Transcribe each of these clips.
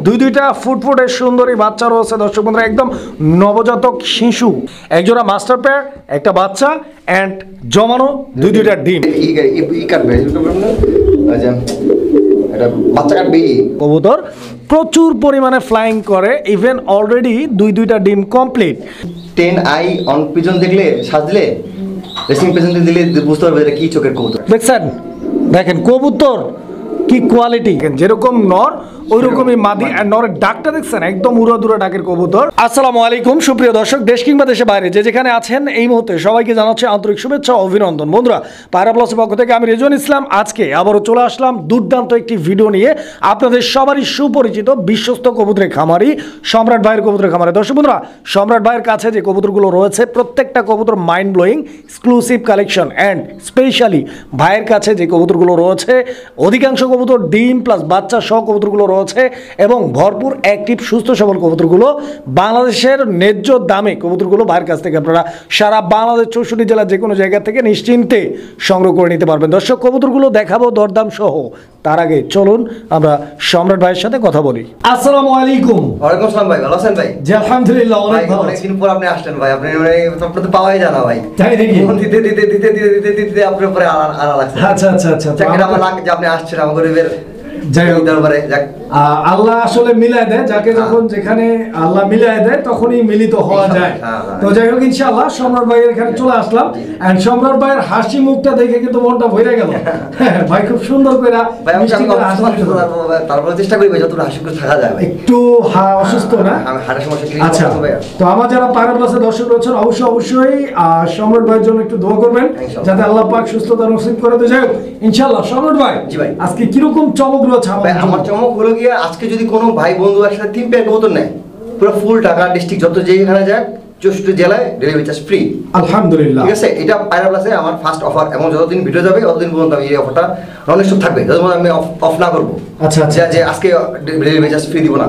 দুইটা ফুটফুটে সুন্দরী বাচ্চা রয়েছে দর্শক বন্ধুরা, একদম নবজাতক শিশু, একজোড়া মাস্টার পেয়ার, একটা বাচ্চা অ্যান্ড জমানো দুইটা ডিম। কবুতর প্রচুর পরিমাণে ফ্লাইং করে, ইভেন অলরেডি দুইটা ডিম কমপ্লিট। 10 আই অন পিজন দেখলে সাজলে রেসিং পিজন দিলে বুঝতে পারবে এটা কি চোখের কবুতর। দেখেন কবুতর কি কোয়ালিটি, যেরকম নর ওই রকমই মাদি। আর নরের ডাকটা দেখছেন, একদম উড়াদুরা ডাকের কবুতর। আসসালামু আলাইকুম সুপ্রিয় দর্শক, দেশ কিংবা দেশের বাইরে যে যেখানে আছেন এই মুহূর্তে সবাইকে জানাচ্ছি আন্তরিক শুভেচ্ছা অভিনন্দন। বন্ধুরা, পায়রা প্লাসের পক্ষ থেকে আমি রেজওয়ান ইসলাম আজকে আবারও চলে আসলাম দুর্দান্ত একটি ভিডিও নিয়ে আপনাদের সবারই সুপরিচিত বিশ্বস্ত কবুতরের খামারি সম্রাট ভাইয়ের কবুতরের খামারে। দর্শক বন্ধুরা, সম্রাট ভাইয়ের কাছে যে কবুতরগুলো রয়েছে প্রত্যেকটা কবুতর mind blowing, exclusive collection and specially ভাইয়ের কাছে যে কবুতরগুলো রয়েছে অধিকাংশ কবুতর ডিম প্লাস বাচ্চা সহ কবুতরগুলো রয়েছে এবং ভরপুর অ্যাক্টিভ সুস্থ সবল কবুতরগুলো বাংলাদেশের ন্যায্য দামে কবুতরগুলো ভাইয়ের কাছ থেকে আপনারা সারা বাংলাদেশ 64 জেলার যে কোনো জায়গা থেকে নিশ্চিন্তে সংগ্রহ করে নিতে পারবেন। দর্শক, কবুতরগুলো দেখাবো দরদাম সহ, তার আগে চলুন আমরা সম্রাট ভাইয়ের সাথে কথা বলি। আসসালামু আলাইকুম। ওয়ালাইকুম আসসালাম ভাই, ভালো আছেন ভাই? জি আলহামদুলিল্লাহ, অনেক ভালো। অনেকদিন পর আপনি আসলেন ভাই, আপনি আপনার তো পাওয়াই জানা ভাই। তাই দেখি দিতে দিতে দিতে দিতে দিতে দিতে আপনার উপরে আড়া লাগছে। আচ্ছা আচ্ছা আচ্ছা, চাকরি আমার লাগে যে আপনি আসছেন আমার গরিবের যাই হোক দরবারে। যাক, আল্লাহ আসলে মিলাই দেয়, যাকে যখন যেখানে আল্লাহ মিলাই দেয় তখনই মিলিত হওয়া যায়। তো যাই হোক, ইনশাআল্লাহ সম্রাট ভাইয়ের এখানে চলে আসলাম এন্ড সম্রাট ভাইয়ের হাসি মুখটা দেখে কিন্তু মনটা ভরে গেল। ভাই খুব সুন্দর করে মিষ্টি করে হাসি, তারপরে চেষ্টা করি ভাই যতটা হাসি করে থাকা যায় ভাই। একটু অসুস্থ না, আমি হাড়ের সমস্যা কি? আচ্ছা, তো আমার যারা পায়রা প্লাসের দর্শক রয়েছেন অবশ্যই সম্রাট ভাইয়ের জন্য একটু দোয়া করবেন যাতে আল্লাহ পাক সুস্থতা নসিব করে। তো যাই হোক ইনশাআল্লাহ সম্রাট ভাই, জি ভাই, আজকে কিরকম চমক রয়েছে আমার চমক হলো গিয়ে আজকে যদি কোনো ভাই বন্ধু একসাথে 3 পেয়ার কবুতর নেয় পুরো ফুল ঢাকা ডিস্ট্রিক্ট যত যেখানে যাক 64 জেলায় ডেলিভারি চার্জ ফ্রি। আলহামদুলিল্লাহ, ঠিক আছে, এটা পায়রা প্লাসে আমার ফার্স্ট অফার এবং যতদিন ভিডিও যাবে ততদিন পর্যন্ত আমি এই অফারটা নন স্টপ থাকবে, যতদিন আমি অফ না করবো। আচ্ছা আচ্ছা, যে আজকে ডেলিভারি চার্জ ফ্রি দিব না,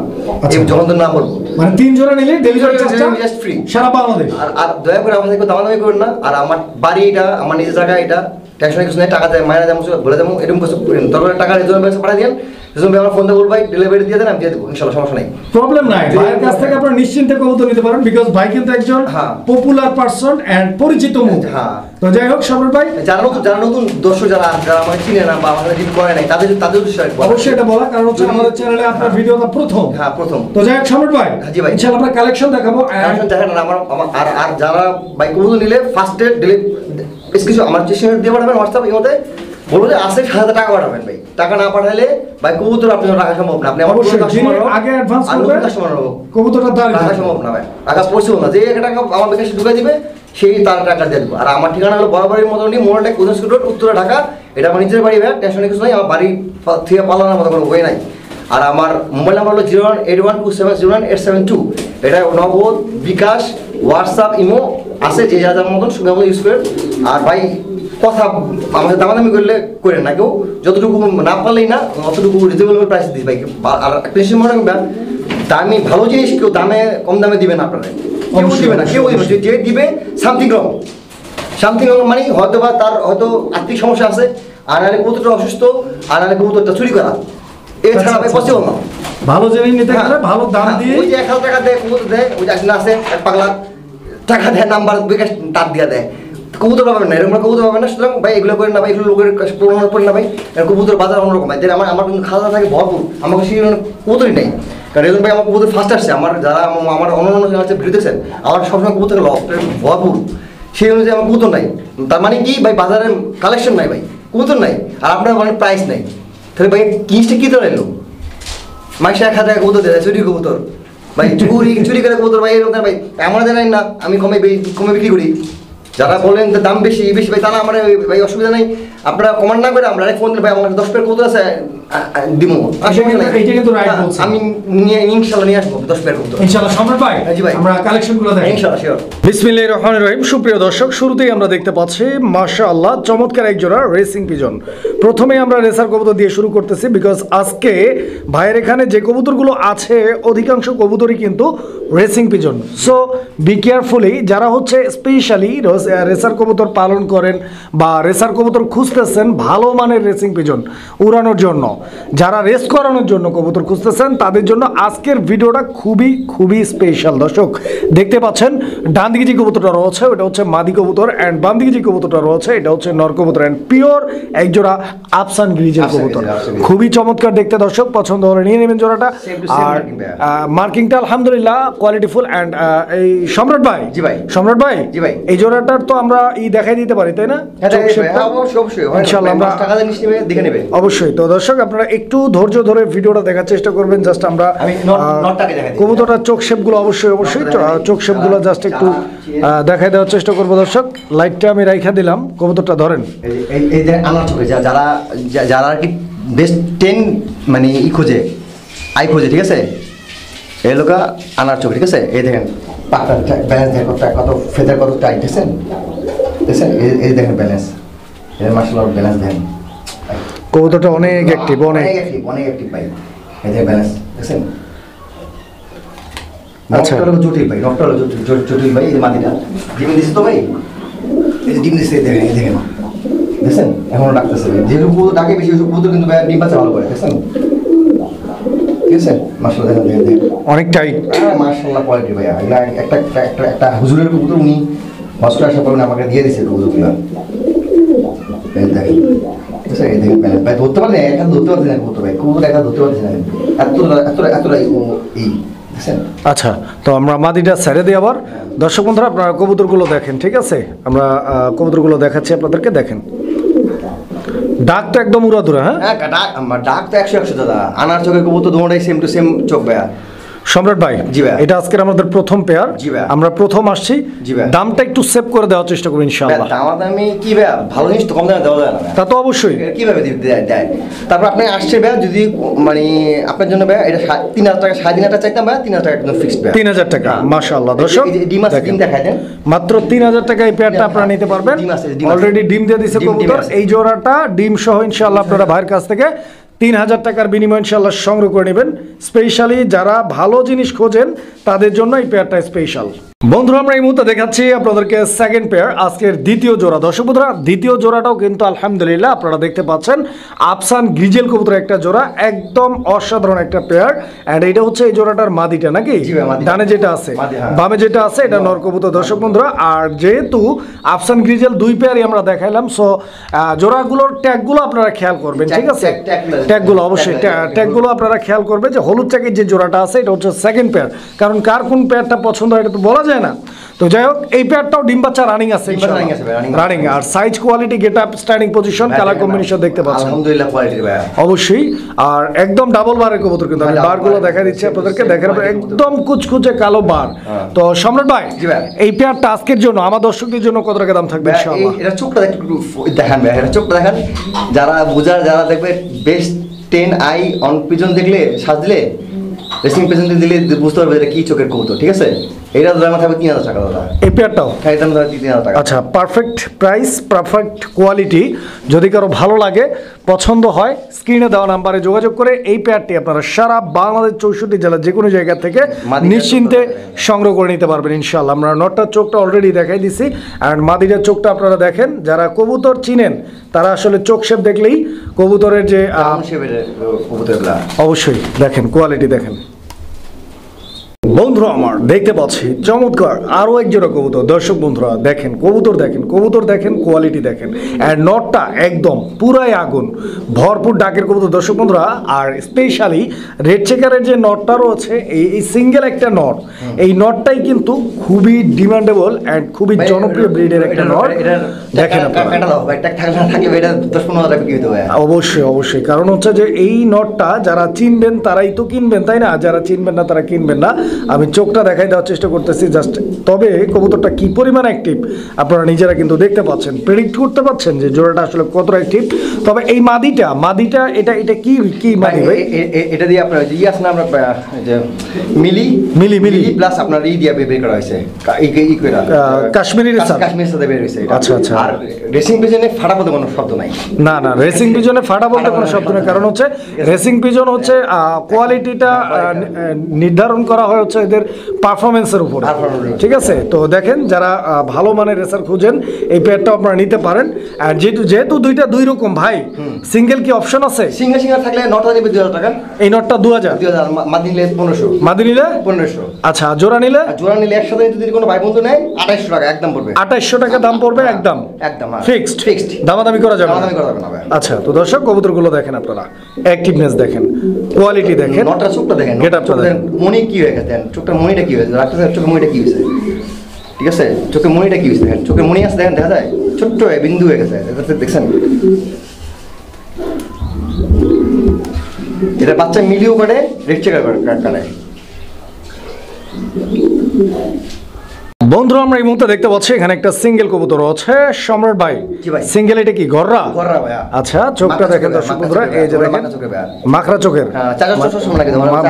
যখন না করবো, মানে 3 জোড়া নিলে ডেলিভারি চার্জ ফ্রি সারা বাংলাদেশ। আর দয়া করে আমার সাথে দামাদামি করবেন না। আর আমার বাড়ি এটা, আমার নিজের জায়গা এটা, টেনশন কিছু নেই, টাকা দেয় মায়েরা যেমন বলে যেমন এরকম কিছু দরকার টাকা রেজনের কাছে পাঠিয়ে দেন, রেজন আমার ফোন দিয়ে বলবো ভাই ডেলিভারি দিয়ে দেন, আমি দিয়ে দেবো ইনশাআল্লাহ, সমস্যা নাই, প্রবলেম নাই। ভাইয়ের কাছ থেকে আপনারা নিশ্চিন্তে কবুতর নিতে পারেন বিকজ ভাই কিন্তু একজন পপুলার পারসন এন্ড পরিচিত মুখ। হ্যাঁ, তো যাই হোক সম্রাট ভাই, যারা নতুন দর্শক যারা আমাকে চিনে না বা আমাকে রিড করে নাই তাদের অবশ্যই এটা বলা, কারণ হচ্ছে আমাদের চ্যানেলে আপনার ভিডিওটা প্রথম। হ্যাঁ প্রথম। তো যাই হোক সম্রাট ভাই, জি ভাই, ইনশাআল্লাহ আমরা কালেকশন দেখাবো। কালেকশন দেখেন আমার আর যারা ভাই কবুতর নিলে ফার্স্টে কিছু আমার চেষ্টা দিয়ে পাঠাবেন হোয়াটসঅ্যাপ এর মধ্যে, বলবো যে আসে 7,000 টাকা পাঠাবেন ভাই, টাকা না পাঠালে ভাই কবুতর আপনি রাখা সম্ভব না। আপনি আমার আগে অ্যাডভান্স করবেন, কাস্টমার হবো, কবুতরটা রাখা সম্ভব না ভাই, রাখা পড়ছেও না। যে 1 টাকা আমার কাছে ঢুকে দিবে সেই তার টাকা দিয়ে দেবো। আর আমার ঠিকানা হলো বরাবরের মতো মোড়াটা কুদনস্কুট রোড, উত্তরা, ঢাকা। এটা আমার নিজের বাড়ি ভাই, টেনশনের কিছু নাই, আমার বাড়ি থেকে পালানোর মতো কোনো বই নাই। আর আমার মোবাইল নাম্বার হলো 018127018772। এটা নগদ, বিকাশ, হোয়াটসঅ্যাপ, ইমো আছে, যে যার মতন সুবিধা মতো ইউজ করেন। আর ভাই কথা আমাদের দামাদামি করলে করেন না, কেউ যতটুকু না পারলেই না অতটুকু রিজনেবল প্রাইস দিই ভাই। আর একটা জিনিস মনে রাখবেন, দামি ভালো জিনিস কেউ কম দামে দিবে না, আপনারা কেউ দিবে না, কেউ দিবে, যে দিবে সামথিং রং মানে হয়তো বা তার হয়তো আর্থিক সমস্যা আছে, আর নাহলে কবুতরটা অসুস্থ, আর নাহলে কবুতরটা চুরি করা, এছাড়া ভাই পসিবল না। ভালো জিনিস নিতে গেলে ভালো দাম দিয়ে, ওই যে 1,000 টাকা দেয় কবুতর দেয়, ওই যে আছে এক পাগলা টাকা দেয়, নাম্বার বিকাশ তার দিয়ে দেয়, কবুতর পাবেন না, এরকম কবুতর পাবেন না। সুতরাং ভাই এগুলো করেন না ভাই, এগুলো লোকের কাছে প্রমাণ করেন না ভাই। কবুতর বাজার অন্যরকম ভাই, আমার কিন্তু খাওয়া থাকে ভরপুর, আমার কাছে কবুতরই নেই। কারণ এরকম ভাই আমার কবুতর ফার্স্ট আসছে, আমার যারা আমার অন্যান্য হচ্ছে ভিডিও দেখছেন, আমার সবসময় কবুতর ভরপুর, সেই অনুযায়ী আমার কবুতর নাই। তার মানে কি ভাই, বাজারে কালেকশন নাই ভাই, কবুতর নাই, আর আপনার মানে প্রাইস নাই। তাহলে ভাই জিনিসটা কী ধরে এলো, মাইসে 1,000 টাকা কবুতর দেয়, চুরি কবুতর ভাই, চুরি করে কবুতর ভাই, এরকম ভাই আমার জানাই না, আমি কমে বিক্রি করি। যারা বলেন দাম বেশি ভাই, তারা আমার ভাই অসুবিধা নেই, আপনারা কমান না করে আমরা ফোন ভাই আমার 10 পেয়ার কবুতর আছে দিব, আমি ইনশাআল্লাহ নিয়ে আসবো 10 পেয়ার কবুতর ইনশাআল্লাহ। সম্রাট ভাই, জি ভাই, আমরা কালেকশনগুলো দেখাই ইনশাআল্লাহ শিওর। বিসমিল্লাহির রহমানির রহিম। সুপ্রিয় দর্শক, শুরুতেই আমরা দেখতে পাচ্ছি মাশাআল্লাহ চমৎকার এক জোড়া রেসিং পিজন। প্রথমেই আমরা রেসার কবুতর দিয়ে শুরু করতেছি বিকজ আজকে ভাইয়ের এখানে যে কবুতরগুলো আছে অধিকাংশ কবুতরই কিন্তু racing pigeon. So be carefully, যারা হচ্ছে স্পেশালি রেসার কবুতর পালন করেন বা রেসার কবুতর খুঁজতেছেন ভালো মানের রেসিং পিজন উড়ানোর জন্য, যারা রেস করানোর জন্য কবুতর খুঁজতেছেন তাদের জন্য আজকের ভিডিওটা খুবই খুবই স্পেশাল। দর্শক দেখতে পাচ্ছেন ডান দিকে যে কবুতরটা রয়েছে ওটা হচ্ছে মাদি কবুতর, অ্যান্ড বাম দিকে যে কবুতরটা রয়েছে এটা হচ্ছে নর কবুতর, অ্যান্ড পিওর একজোড়া আফসান গ্রিজেল কবুতর। খুবই চমৎকার দেখতে, দর্শক পছন্দ হলে নিয়ে নেবেন জোড়াটা। আর মার্কিংটা আলহামদুলিল্লাহ কোয়ালিটিফুল। অ্যান্ড এই সম্রাট ভাই, জি ভাই, সম্রাট ভাই, জি ভাই, এই জোড়াটার তো আমরা দেখাই দিতে পারি তাই না? অবশ্যই। তো দর্শক আপনারা একটু ধৈর্য ধরে ভিডিওটা দেখার চেষ্টা করবেন। জাস্ট আমরা কবুতরটার চোখ শেপগুলো অবশ্যই চোখ শেপগুলো জাস্ট একটু দেখাই দেওয়ার চেষ্টা করবো। দর্শক লাইটটা আমি রাইখা দিলাম, কবুতরটা ধরেন। এই যে আমার চোখে যারা যারা কি বেস্ট 10 মানে খোঁজে আই খোঁজে, ঠিক আছে, এই লোকা আনার চোখে, ঠিক আছে। এই দেখেন পাকটা ব্যালেন্স দেখেন কত ফেদার কত টাইট, দেখছেন দেখছেন, এই দেখেন ব্যালেন্স, এর মাশাআল্লাহ ব্যালেন্স দেখেন। কবুতরটা অনেক অ্যাক্টিভ, অনেক অ্যাক্টিভ ভাই। এই যে ব্যালেন্স দেখছেন। আচ্ছা জটিল ভাই, জটিল ভাই। এই মাদিটা ডিম দিচ্ছে তো ভাই, এই যে ডিম দিচ্ছে, দেখেন দেখছেন, এখনো ডাকতেছে ভাই। যেহেতু কবুতর ডাকে বেশি, ওইসব কবুতর কিন্তু ডিম পাচ্ছে ভালো করে, দেখছেন, ঠিক আছে। মাশাআল্লাহ দেখেন অনেক টাইট, মাশাআল্লাহ কোয়ালিটি ভাই। একটা হুজুরের কবুতর উনি হস্টেলে আসার পর আমাকে দিয়ে দিয়েছে কবুতরগুলো। দেখেন ঠিক আছে, এই দেখেন ভাই, ধরতে পারেন এক হাত ধরতে পারছেন না কবুতর ভাই, কবুতর এক হাত ধরতে পারছেন না, এতটাই এই। আচ্ছা, তো আমরা মাদিটা ছেড়ে দিই আবার। দর্শক বন্ধুরা আপনারা কবুতরগুলো দেখেন, ঠিক আছে, আমরা কবুতরগুলো দেখাচ্ছি আপনাদেরকে। দেখেন ডাক তো একদম উড়াধুরা। হ্যাঁ ডাক তো 100 দাদা। আনার চোখের কবুতর দুটোটাই সেম টু সেম চোখ ভাইয়া। সম্রাট ভাই, জি ভাই, এটা আজকের আমাদের প্রথম পেয়ার, জি ভাই, আমরা প্রথম আসছি। জি ভাই, দামটা একটু সেভ করে দেওয়ার চেষ্টা করব ইনশাআল্লাহ। দামাদামি কি ভাই, ভালো জিনিস তো কম দামে দেওয়া যায় না, তা তো অবশ্যই। কিভাবে দেয়? তারপর আপনি আসছে ভাই, যদি মানে আপনার জন্য ভাই এটা 3000 টাকা, 3500 টাকা চাইতাম ভাই, 3000 টাকা একদম ফিক্সড ভাই, 3000 টাকা। মাশাআল্লাহ দর্শক ডিম দেখাই দেন, মাত্র 3000 টাকা এই পেয়ারটা আপনারা নিতে পারবেন। অলরেডি ডিম দিয়ে দিয়েছে কবুতর। এই জোড়াটা ডিম সহ ইনশাআল্লাহ আপনারা ভাইয়ের কাছ থেকে 3000 টাকার বিনিময়ে ইনশাআল্লাহ সংগ্রহ করে নেবেন। স্পেশালি যারা ভালো জিনিস খোঁজেন তাদের জন্য এই পেয়ারটা স্পেশাল। বন্ধুরা আমরা এই মুহূর্তে দেখাচ্ছি আপনাদেরকে সেকেন্ড পেয়ার, আজকের দ্বিতীয় জোড়া। দর্শক বন্ধুরা দ্বিতীয় জোড়াটাও কিন্তু আলহামদুলিল্লাহ আপনারা দেখতে পাচ্ছেন আফসান গ্রিজেল কবুতর একটা জোড়া, একদম অসাধারণ একটা পেয়ার। অ্যান্ড এটা হচ্ছে এই জোড়াটার মাদিটা নাকি? ডানে যেটা আছে, বামে যেটা আছে এটা নর কবুতর। দর্শক বন্ধুরা আর যেহেতু আফসান গ্রিজেল দুই পেয়ারই আমরা দেখাইলাম, সো জোড়াগুলোর ট্যাগগুলো আপনারা খেয়াল করবেন, ঠিক আছে। ট্যাগগুলো অবশ্যই ট্যাগগুলো আপনারা খেয়াল করবেন যে হলুদ ট্যাগের যে জোড়াটা আছে এটা হচ্ছে সেকেন্ড পেয়ার, কারণ কার কোন পেয়ারটা পছন্দ হয় এটা তো বলা যায় না। তো যাই হোক এই পেয়ারটাও ডিম বাচ্চা রানিং আছে, রানিং। আর size quality, getup, standing position, colour combination দেখতে পাচ্ছেন আলহামদুলিল্লাহ কোয়ালিটি ভাই অবশ্যই। আর একদম ডাবল বারের কবুতর, কিন্তু আমি বারগুলো দেখা দিচ্ছি আপনাদেরকে, দেখেন একদম কুচকুচে কালো বার। তো সম্রাট ভাই এই পেয়ারটা আজকের জন্য আমার দর্শকদের জন্য কত টাকা দাম থাকবে ইনশাআল্লাহ? এটা চোখটা একটু দেখান ভাই, এটা চোখটা দেখান। যারা বুঝার, যারা দেখবে বেস্ট 10 আই অন পিজন দেখলে সাজলে, রেসিং পিজন দিলে বুঝতে পারবে এটা কি চোখের কবুতর, ঠিক আছে। এটা দাম থাকবে 3000 টাকা দাদা। এই পেয়ারটাও হ্যাঁ, দাম 3000 টাকা। আচ্ছা, পারফেক্ট প্রাইস, পারফেক্ট কোয়ালিটি। যদি কারো ভালো লাগে, পছন্দ হয়, স্ক্রিনে দেওয়া নাম্বারে যোগাযোগ করে এই পেয়ারটি আপনারা সারা বাংলাদেশ 64 জেলার যে কোনো জায়গা থেকে নিশ্চিন্তে সংগ্রহ করে নিতে পারবেন ইনশাআল্লাহ। আমরা নটটার চোখটা অলরেডি দেখাই দিছি, আর মাদিটার চোখটা আপনারা দেখেন। যারা কবুতর চিনেন তারা আসলে চোখ শেপ দেখলেই কবুতরের যে অবশ্যই দেখেন কোয়ালিটি দেখেন। বন্ধুরা আমার দেখতে পাচ্ছি চমৎকার আরো এক জোড়া কবুতর। দর্শক বন্ধুরা দেখেন কবুতর, দেখেন কোয়ালিটি দেখেন। আর নটটা একদম পুরাই আগুন, ভরপুর ডাকের কবুতর দর্শক বন্ধুরা। আর স্পেশালি রেড চেকারের যে নটটা রয়েছে, এই সিঙ্গেল একটা নট, এই নটটাই কিন্তু খুবই ডিমান্ডেবল অ্যান্ড খুবই জনপ্রিয় ব্রিডের একটা নট। দেখেন অবশ্যই কারণ হচ্ছে যে এই নটটা যারা চিনবেন তারাই তো কিনবেন, তাই না? যারা চিনবেন না তারা কিনবেন না। আমি চোখটা দেখাই দেওয়ার চেষ্টা করতেছি জাস্ট। তবে কবুতরটা কি পরিমাণ অ্যাক্টিভ আপনারা নিজেরা কিন্তু দেখতে পাচ্ছেন, প্রেডিক্ট করতে পাচ্ছেন যে জোড়াটা আসলে কতটা অ্যাক্টিভ। তবে এই মাদিটা এটা কি মাদি ভাই? এটা দিয়ে আপনার যে আছে না, আমরা যে মিলি প্লাস আপনার দিয়ে বের করা হয়েছে, কাশ্মীরি সাথে বের হয়েছে। আচ্ছা। আর রেসিং পিজনে ফাটা বলতে কোনো শব্দ নাই। না, রেসিং পিজনে ফাটা বলতে কোনো শব্দ নেই, কারণ হচ্ছে রেসিং পিজন হচ্ছে কোয়ালিটিটা নির্ধারণ করা হয় হচ্ছে এদের পারফরমেন্সের উপরে, ঠিক আছে? তো দেখেন যারা ভালো মানের রেসার খুঁজেন এই পেয়ারটা আপনারা নিতে পারেন। আর যেহেতু দুইটা দুই রকম ভাই, সিঙ্গেল কি অপশন আছে? সিঙ্গেল থাকলে নটটা নেবে 2000 টাকা। এই নটটা 2000, মাদি নিলে 1500, মাদি নিলে 1500। আচ্ছা, জোড়া নিলে? জোড়া নিলে একসাথে যদি কোনো ভাই বন্ধু নেয় 2800 টাকা একদম পড়বে। 2800 টাকা দাম পড়বে একদম, একদম ফিক্সড, দামাদামি করা যাবে না। দামাদামি করা যাবে না ভাই। আচ্ছা, তো দর্শক কবুতরগুলো দেখেন আপনারা, অ্যাক্টিভনেস দেখেন, কোয়ালিটি দেখেন, নটটা চোখটা দেখেন, গেটআপটা দেখেন, মনি কি হয়ে গেছে, চোখটার মনিটা কি হয়েছে, রাখতে চোখের মনিটা কি হয়েছে, ঠিক আছে? চোখের মনিটা কি হয়েছে দেখেন, চোখের মনি আছে দেখেন, দেখা যায় ছোট্ট বিন্দু হয়ে গেছে, দেখছেন? এটা বাচ্চা মিলিও করে, রেড চেকার কাটে। বন্ধুরা আমরা এই মুহূর্তে দেখতে পাচ্ছি এখানে একটা সিঙ্গেল কবুতর আছে। সম্রাট ভাই, সিঙ্গেল এটা কি গররা? গররা ভাইয়া। আচ্ছা, চোখটা দেখেন দর্শক বন্ধুরা, এই যে দেখেন মাখরা চোখের,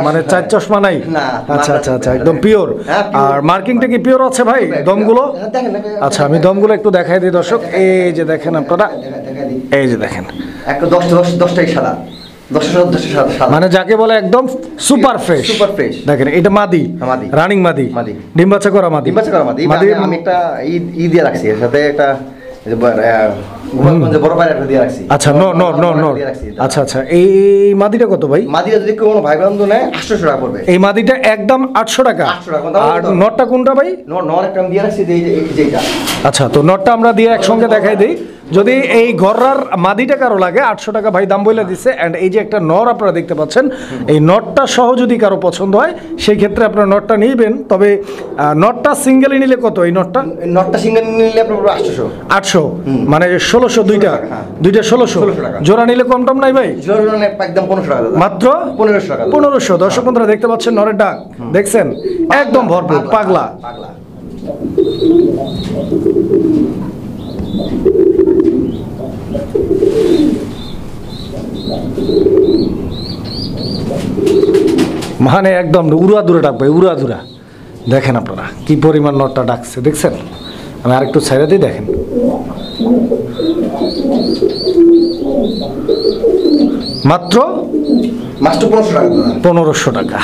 মানে 4 চশমা নাই? আচ্ছা আচ্ছা আচ্ছা, একদম পিওর। আর মার্কিংটা কি পিওর আছে ভাই? দমগুলো? আচ্ছা, আমি দমগুলো একটু দেখাই দিই দর্শক। এই যে দেখেন আপনারা, এই যে দেখেন একটা 10টাই সাদা, 10 সাদা, মানে যাকে বলে একদম সুপার ফ্রেশ। Super fresh. দেখেন এটা মাদি, রানিং মাদি, ডিম বাচ্চা করা মাদি। মাদি আমি একটা ই দিয়ে রাখছি, এর সাথে একটা বড় পায়রা একটা দিয়ে রাখছি। আচ্ছা, আচ্ছা আচ্ছা, এই মাদিটা কত ভাই? মাদিটা যদি কোনো ভাই বন্ধু নেয় 800 টাকা পড়বে। এই মাদিটা একদম 800 টাকা। আর নটটা কোনটা ভাই? নট একটা দিয়ে রাখছি, এইটা। আচ্ছা, তো নটটা আমরা দিয়ে একসঙ্গে দেখাই দিই। যদি এই গররার মাদিটা কারো লাগে 800 টাকা ভাই দাম বলে দিচ্ছে। অ্যান্ড এই যে একটা নর আপনারা দেখতে পাচ্ছেন, এই নটটা সহ যদি কারো পছন্দ হয় সেই ক্ষেত্রে আপনারা নটটা নিবেন। তবে নটটা সিঙ্গেলই নিলে কত? এই নটটা সিঙ্গেল নিলে আপনার 800, মানে 1600, দুইটা 1600 টাকা। জোড়া নিলে কম টম নাই ভাই? জোড়া একদম 1500 টাকা, মাত্র 1500 টাকা। 1500। দর্শক বন্ধুরা দেখতে পাচ্ছেন নরের ডাক, দেখছেন একদম ভরপুর, পাগলা। মানে একদম উড়াদুরা ডাক ভাই, উড়াদুরা। দেখেন আপনারা কি পরিমাণ নটটা ডাকছে, দেখছেন? আমি আরেকটু ছেড়ে দিই, দেখেন মাত্র 1500 টাকা।